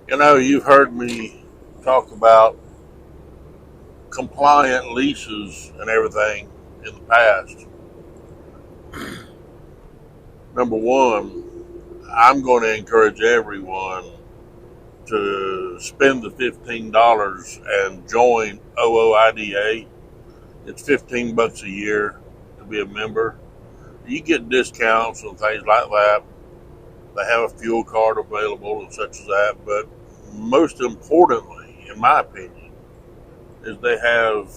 You know, you've heard me talk about compliant leases and everything in the past. Number one, I'm going to encourage everyone to spend the $15 and join OOIDA. It's $15 a year to be a member. You get discounts and things like that. They have a fuel card available and such as that. But most importantly, in my opinion, is they have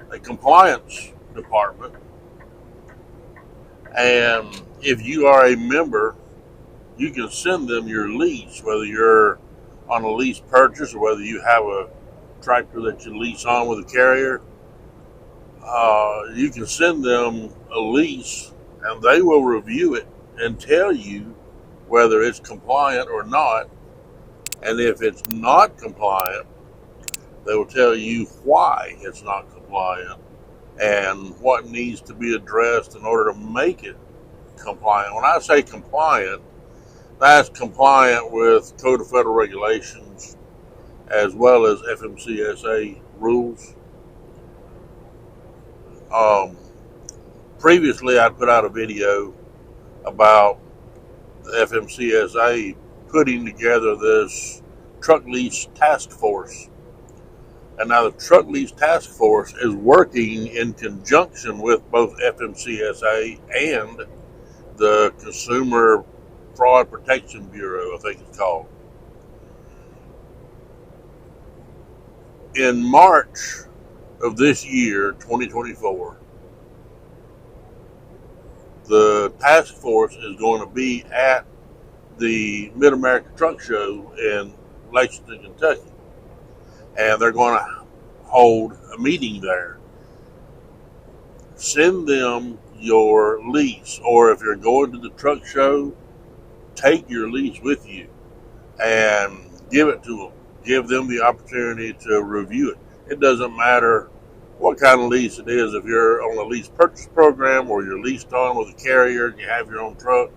a compliance department. And if you are a member, you can send them your lease, whether you're on a lease purchase or whether you have a tractor that you lease on with a carrier. You can send them a lease and they will review it and tell you whether it's compliant or not. And if it's not compliant, they will tell you why it's not compliant and what needs to be addressed in order to make it compliant. When I say compliant, that's compliant with Code of Federal Regulations as well as FMCSA rules. Previously, I'd put out a video about the FMCSA putting together this truck lease task force. And now the truck lease task force is working in conjunction with both FMCSA and the Consumer Fraud Protection Bureau, I think it's called. In March of this year, 2024, the task force is going to be at the Mid-America Truck Show in Lexington, Kentucky. And they're going to hold a meeting there. Send them your lease, or if you're going to the truck show, take your lease with you and give it to them. Give them the opportunity to review it. It doesn't matter what kind of lease it is. If you're on a lease purchase program or you're leased on with a carrier and you have your own truck,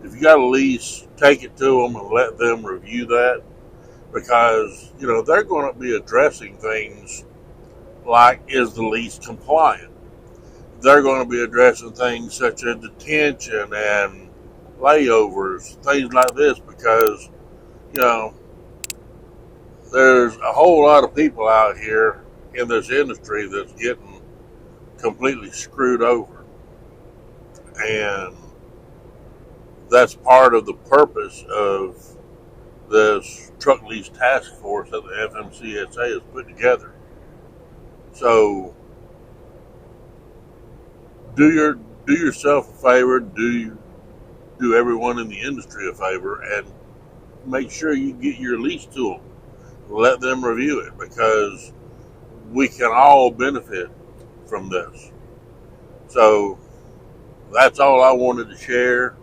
if you got a lease, take it to them and let them review that, because they're going to be addressing things like, is the lease compliant? They're going to be addressing things such as detention and layovers, things like this, because there's a whole lot of people out here in this industry that's getting completely screwed over. And that's part of the purpose of this truck lease task force that the FMCSA has put together. So do yourself a favor, do everyone in the industry a favor, and make sure you get your lease to them. Let them review it, because we can all benefit from this. So that's all I wanted to share.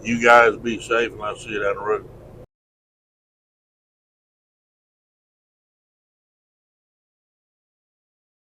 You guys be safe, and I'll see you down the road.